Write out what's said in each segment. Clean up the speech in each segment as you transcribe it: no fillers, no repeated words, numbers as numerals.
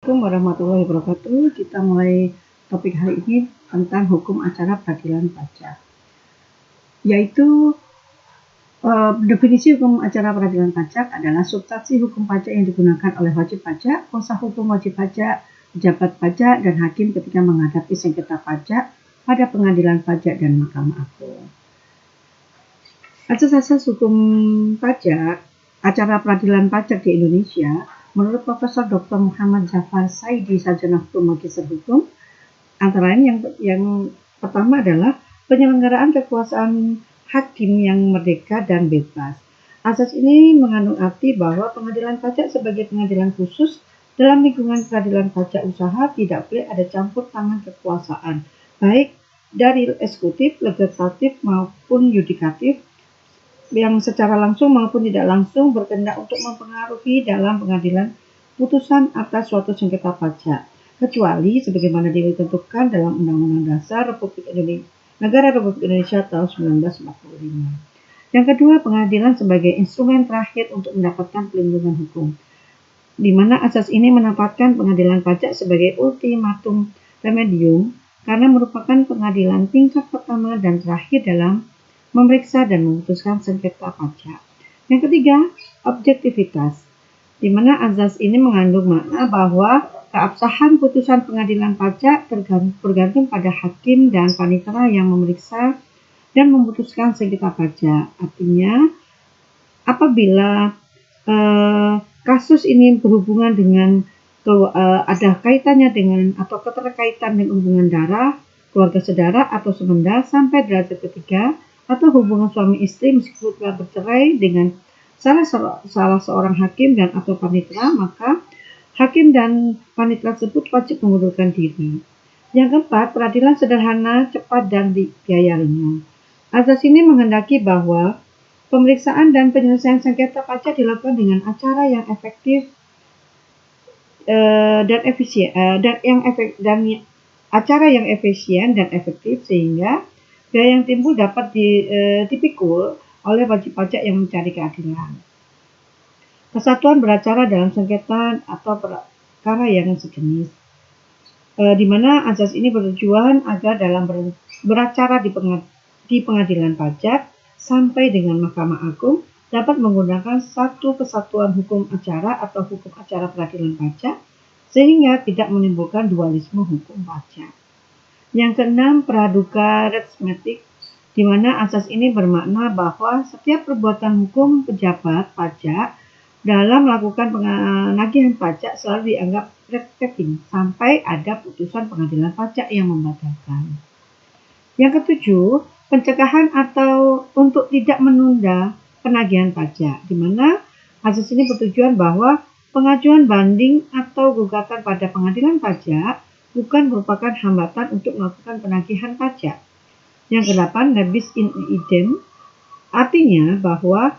Assalamualaikum warahmatullahi wabarakatuh. Kita mulai topik hari ini tentang hukum acara peradilan pajak, yaitu definisi hukum acara peradilan pajak adalah substansi hukum pajak yang digunakan oleh wajib pajak, kuasa hukum wajib pajak, pejabat pajak, dan hakim ketika menghadapi sengketa pajak pada pengadilan pajak dan Mahkamah Agung. Asas-asas hukum pajak acara peradilan pajak di Indonesia menurut Profesor Dr. Muhammad Jafar Saidi, Sarjana Hukum Magister Hukum, antara lain yang pertama adalah penyelenggaraan kekuasaan hakim yang merdeka dan bebas. Asas ini mengandung arti bahwa pengadilan pajak sebagai pengadilan khusus dalam lingkungan peradilan pajak usaha tidak boleh ada campur tangan kekuasaan, baik dari eksekutif, legislatif maupun yudikatif, yang secara langsung maupun tidak langsung berkehendak untuk mempengaruhi dalam pengadilan putusan atas suatu sengketa pajak, kecuali sebagaimana ditentukan dalam Undang-Undang Dasar Negara Republik Indonesia tahun 1945. Yang kedua, pengadilan sebagai instrumen terakhir untuk mendapatkan pelindungan hukum, di mana asas ini menempatkan pengadilan pajak sebagai ultimatum remedium karena merupakan pengadilan tingkat pertama dan terakhir dalam memeriksa dan memutuskan sengketa pajak. Yang ketiga, objektivitas, di mana azas ini mengandung makna bahwa keabsahan putusan pengadilan pajak bergantung pada hakim dan panitera yang memeriksa dan memutuskan sengketa pajak. Artinya, apabila kasus ini berhubungan dengan ada kaitannya dengan atau keterkaitan dengan hubungan darah, keluarga saudara atau semenda sampai derajat ketiga, atau hubungan suami istri meskipun telah bercerai dengan salah seorang hakim dan atau panitera, maka hakim dan panitera tersebut wajib mengundurkan diri. Yang keempat, peradilan sederhana, cepat, dan biaya ringan. Asas ini menghendaki bahwa pemeriksaan dan penyelesaian sengketa pajak dilakukan dengan acara yang efektif dan efisien dan efektif sehingga biaya yang timbul dapat dipikul oleh wajib pajak yang mencari keadilan. Kesatuan beracara dalam sengketa atau perkara yang sejenis, di mana asas ini bertujuan agar dalam beracara di pengadilan pajak sampai dengan Mahkamah Agung dapat menggunakan satu kesatuan hukum acara atau hukum acara peradilan pajak sehingga tidak menimbulkan dualisme hukum pajak. Yang keenam, praduga resmetik, di mana asas ini bermakna bahwa setiap perbuatan hukum pejabat pajak dalam melakukan penagihan pajak selalu dianggap retroaktif sampai ada putusan pengadilan pajak yang membatalkan. Yang ketujuh, pencegahan atau untuk tidak menunda penagihan pajak, di mana asas ini bertujuan bahwa pengajuan banding atau gugatan pada pengadilan pajak bukan merupakan hambatan untuk melakukan penagihan pajak. Yang kedelapan, nebis in idem, artinya bahwa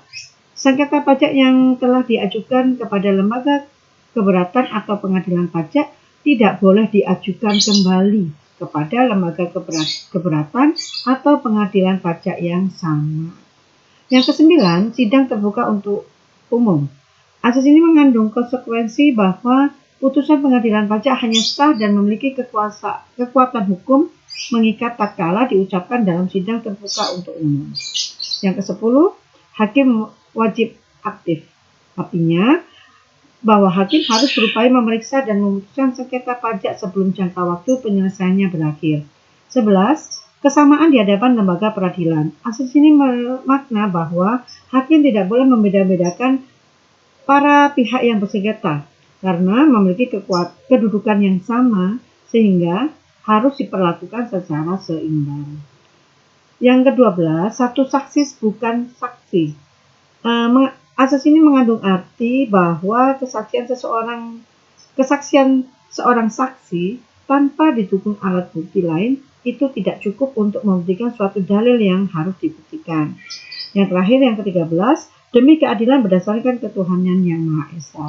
sengketa pajak yang telah diajukan kepada lembaga keberatan atau pengadilan pajak tidak boleh diajukan kembali kepada lembaga keberatan atau pengadilan pajak yang sama. Yang kesembilan, sidang terbuka untuk umum. Asas ini mengandung konsekuensi bahwa putusan pengadilan pajak hanya sah dan memiliki kekuatan hukum mengikat tatkala diucapkan dalam sidang terbuka untuk umum. Yang ke-10, hakim wajib aktif. Artinya bahwa hakim harus berupaya memeriksa dan memutuskan sengketa pajak sebelum jangka waktu penyelesaiannya berakhir. 11. Kesamaan di hadapan lembaga peradilan. Asas ini bermakna bahwa hakim tidak boleh membeda-bedakan para pihak yang bersengketa karena memiliki kedudukan yang sama sehingga harus diperlakukan secara seimbang. Yang ke-12, satu saksi bukan saksi. Asas ini mengandung arti bahwa kesaksian seorang saksi tanpa didukung alat bukti lain itu tidak cukup untuk membuktikan suatu dalil yang harus dibuktikan. Yang terakhir, yang ke-13, demi keadilan berdasarkan ketuhanan yang Maha Esa.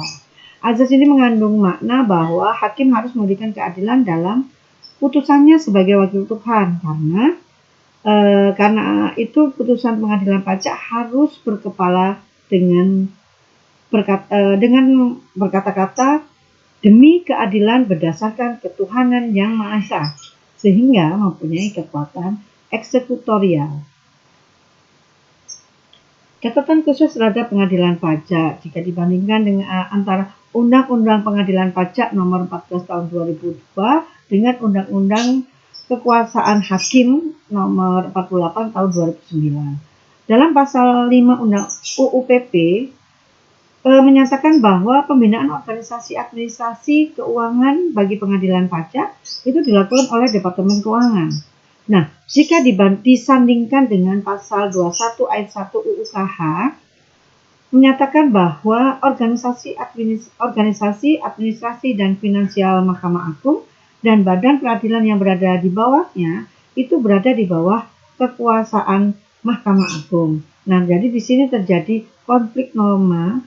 Asas ini mengandung makna bahwa hakim harus memberikan keadilan dalam putusannya sebagai wakil Tuhan karena itu putusan pengadilan pajak harus berkepala dengan berkata-kata demi keadilan berdasarkan ketuhanan yang Maha Esa, sehingga mempunyai kekuatan eksekutorial. Catatan khusus terhadap pengadilan pajak jika dibandingkan dengan antara Undang-Undang Pengadilan Pajak Nomor 14 Tahun 2002 dengan Undang-Undang Kekuasaan Hakim Nomor 48 Tahun 2009. Dalam pasal 5 Undang UUPP menyatakan bahwa pembinaan organisasi administrasi keuangan bagi pengadilan pajak itu dilakukan oleh Departemen Keuangan. Nah, jika disandingkan dengan pasal 21 ayat 1 UU KH menyatakan bahwa organisasi administrasi dan finansial Mahkamah Agung dan badan peradilan yang berada di bawahnya itu berada di bawah kekuasaan Mahkamah Agung. Nah, jadi di sini terjadi konflik norma.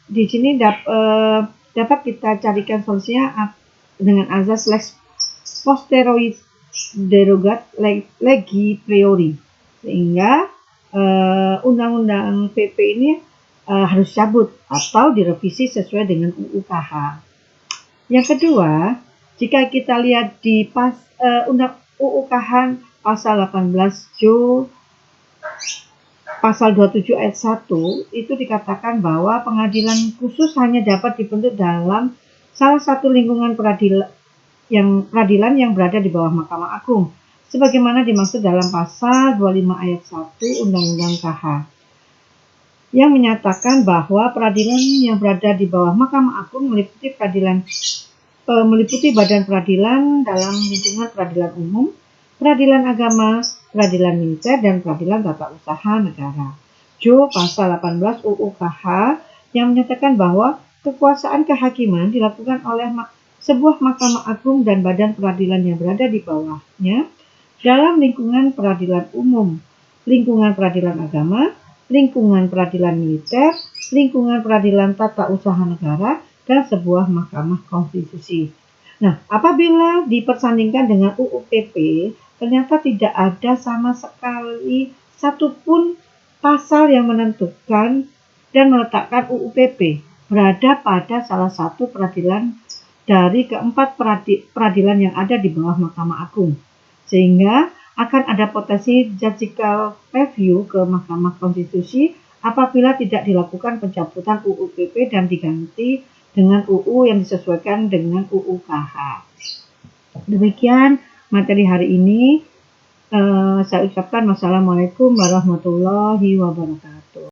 Di sini dapat kita carikan solusinya dengan azas lex posteroid derogat legi priori, sehingga undang-undang PP ini harus cabut atau direvisi sesuai dengan UU KH. Yang kedua, jika kita lihat di undang UU KH pasal 18 Jo pasal 27 ayat 1 itu dikatakan bahwa pengadilan khusus hanya dapat dibentuk dalam salah satu lingkungan peradilan yang berada di bawah Mahkamah Agung, sebagaimana dimaksud dalam pasal 25 ayat 1 Undang-Undang KH, yang menyatakan bahwa peradilan yang berada di bawah Mahkamah Agung meliputi badan peradilan dalam lingkungan peradilan umum, peradilan agama, peradilan militer, dan peradilan tata usaha negara. Jo pasal 18 UU KH yang menyatakan bahwa kekuasaan kehakiman dilakukan oleh sebuah Mahkamah Agung dan badan peradilan yang berada di bawahnya dalam lingkungan peradilan umum, lingkungan peradilan agama, lingkungan peradilan militer, lingkungan peradilan tata usaha negara, dan sebuah Mahkamah Konstitusi. Nah, apabila dipersandingkan dengan UU PP, ternyata tidak ada sama sekali satupun pasal yang menentukan dan meletakkan UU PP berada pada salah satu peradilan dari keempat peradilan yang ada di bawah Mahkamah Agung, sehingga akan ada potensi judicial review ke Mahkamah Konstitusi apabila tidak dilakukan pencabutan UU PP dan diganti dengan UU yang disesuaikan dengan UU KH. Demikian materi hari ini. Saya ucapkan wassalamualaikum warahmatullahi wabarakatuh.